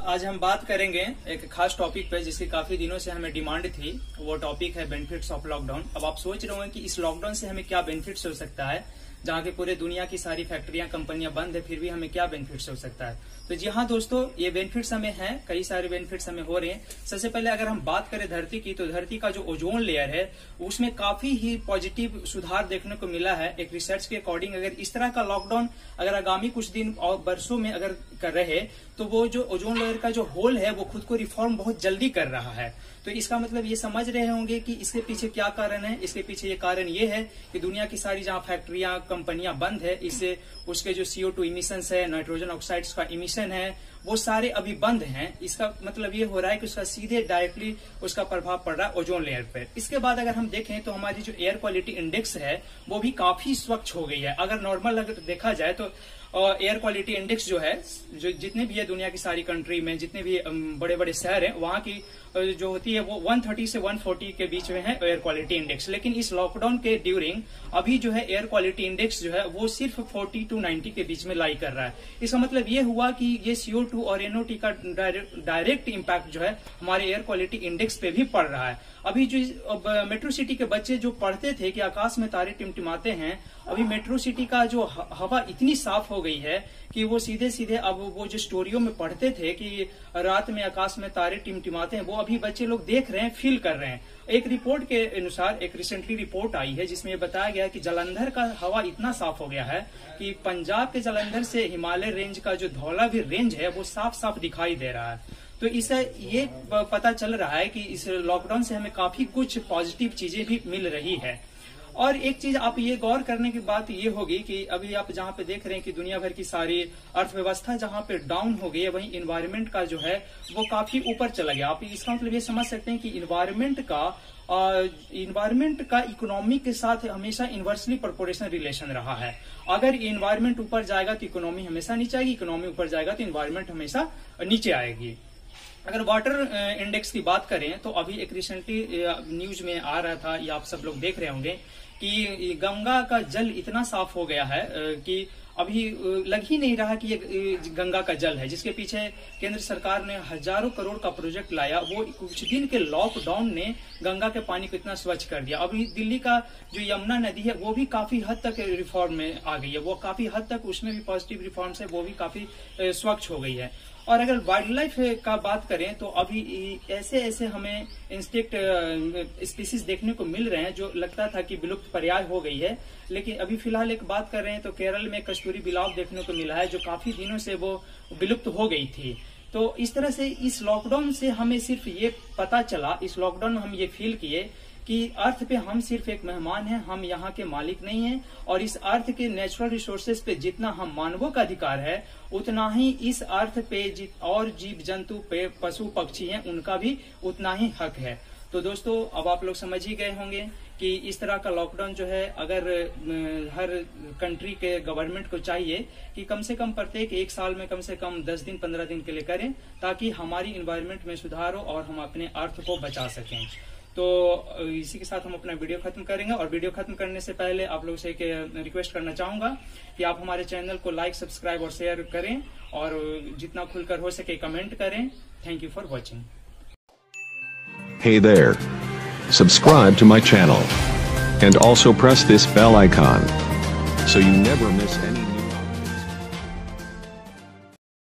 आज हम बात करेंगे एक खास टॉपिक पे जिसकी काफी दिनों से हमें डिमांड थी। वो टॉपिक है बेनिफिट्स ऑफ लॉकडाउन। अब आप सोच रहे होंगे कि इस लॉकडाउन से हमें क्या बेनिफिट्स हो सकता है, जहाँ की पूरे दुनिया की सारी फैक्ट्रियां कंपनियां बंद है, फिर भी हमें क्या बेनिफिट्स हो सकता है। तो जी हाँ दोस्तों, ये बेनिफिट्स हमें हैं, कई सारे बेनिफिट्स हमें हो रहे हैं। सबसे पहले अगर हम बात करें धरती की, तो धरती का जो ओजोन लेयर है उसमें काफी ही पॉजिटिव सुधार देखने को मिला है। एक रिसर्च के अकॉर्डिंग अगर इस तरह का लॉकडाउन अगर आगामी कुछ दिन और वर्षों में अगर कर रहे, तो वो जो ओजोन लेयर का जो होल है वो खुद को रिफॉर्म बहुत जल्दी कर रहा है। तो इसका मतलब ये समझ रहे होंगे कि इसके पीछे क्या कारण है। इसके पीछे ये कारण ये है कि दुनिया की सारी जहां फैक्ट्रियां कंपनियां बंद है, इससे उसके जो CO2 इमिशंस है, नाइट्रोजन ऑक्साइड्स का इमिशन है, वो सारे अभी बंद हैं। इसका मतलब ये हो रहा है कि उसका सीधे डायरेक्टली उसका प्रभाव पड़ रहा है ओजोन लेयर पर। इसके बाद अगर हम देखें तो हमारी जो एयर क्वालिटी इंडेक्स है वो भी काफी स्वच्छ हो गई है। अगर नॉर्मल अगर देखा जाए तो एयर क्वालिटी इंडेक्स जो है, जो जितने भी है दुनिया की सारी कंट्री में, जितने भी बड़े बड़े शहर हैं, वहां की जो होती है वो 130 से 140 के बीच में है एयर क्वालिटी इंडेक्स। लेकिन इस लॉकडाउन के ड्यूरिंग अभी जो है एयर क्वालिटी इंडेक्स जो है वो सिर्फ 40 टू 90 के बीच में लाई कर रहा है। इसका मतलब ये हुआ कि ये CO2 और NOT का डायरेक्ट इम्पैक्ट जो है हमारे एयर क्वालिटी इंडेक्स पे भी पड़ रहा है। अभी जो मेट्रो सिटी के बच्चे जो पढ़ते थे कि आकाश में तारे टिमटिमाते हैं, अभी मेट्रो सिटी का जो हवा इतनी साफ हो गई है कि वो सीधे सीधे अब वो जो स्टोरियों में पढ़ते थे कि रात में आकाश में तारे टिमटिमाते हैं, वो अभी बच्चे लोग देख रहे हैं, फील कर रहे हैं। एक रिपोर्ट के अनुसार एक रिसेंटली रिपोर्ट आई है जिसमें बताया गया कि जालंधर का हवा इतना साफ हो गया है कि पंजाब के जालंधर से हिमालय रेंज का जो धौलावीर रेंज है वो साफ साफ दिखाई दे रहा है। तो इससे ये पता चल रहा है कि इस लॉकडाउन से हमें काफी कुछ पॉजिटिव चीजें भी मिल रही है। और एक चीज आप ये गौर करने की बात ये होगी कि अभी आप जहां पे देख रहे हैं कि दुनिया भर की सारी अर्थव्यवस्था जहां पे डाउन हो गई है, वहीं इन्वायरमेंट का जो है वो काफी ऊपर चला गया। आप इसका मतलब ये समझ सकते हैं कि इन्वायरमेंट का इकोनॉमी के साथ हमेशा इन्वर्सली प्रोपोर्शनल रिलेशन रहा है। अगर इन्वायरमेंट ऊपर जाएगा तो इकोनॉमी हमेशा नीचे आएगी, इकोनॉमी ऊपर जाएगा तो इन्वायरमेंट हमेशा नीचे आएगी। अगर वाटर इंडेक्स की बात करें तो अभी एक रिसेंटली न्यूज में आ रहा था, या आप सब लोग देख रहे होंगे कि गंगा का जल इतना साफ हो गया है कि अभी लग ही नहीं रहा कि ये गंगा का जल है, जिसके पीछे केंद्र सरकार ने हजारों करोड़ का प्रोजेक्ट लाया। वो कुछ दिन के लॉकडाउन ने गंगा के पानी को इतना स्वच्छ कर दिया। अभी दिल्ली का जो यमुना नदी है वो भी काफी हद तक रिफॉर्म में आ गई है, वो काफी हद तक उसमें भी पॉजिटिव रिफॉर्म्स है, वो भी काफी स्वच्छ हो गई है। और अगर वाइल्ड लाइफ का बात करें तो अभी ऐसे ऐसे हमें इंस्टिक्ट स्पीसीज देखने को मिल रहे हैं जो लगता था कि विलुप्त पर्याय हो गई है। लेकिन अभी फिलहाल एक बात कर रहे हैं तो केरल में कस्तूरी बिलाव देखने को मिला है, जो काफी दिनों से वो विलुप्त हो गई थी। तो इस तरह से इस लॉकडाउन से हमें सिर्फ ये पता चला, इस लॉकडाउन में हम ये फील किए कि अर्थ पे हम सिर्फ एक मेहमान हैं, हम यहाँ के मालिक नहीं हैं। और इस अर्थ के नेचुरल रिसोर्सेज पे जितना हम मानवों का अधिकार है, उतना ही इस अर्थ पे और जीव जंतु पे पशु पक्षी हैं उनका भी उतना ही हक है। तो दोस्तों, अब आप लोग समझ ही गए होंगे कि इस तरह का लॉकडाउन जो है, अगर हर कंट्री के गवर्नमेंट को चाहिए कि कम से कम प्रत्येक एक साल में कम से कम 10 दिन 15 दिन के लिए करें, ताकि हमारी इन्वायरमेंट में सुधार हो और हम अपने अर्थ को बचा सकें। तो इसी के साथ हम अपना वीडियो खत्म करेंगे। और वीडियो खत्म करने से पहले आप लोग से एक रिक्वेस्ट करना चाहूंगा कि आप हमारे चैनल को लाइक, सब्सक्राइब और शेयर करें, और जितना खुलकर हो सके कमेंट करें। Thank you for watching. Hey there. Subscribe to my channel. And also press this bell icon so you never miss any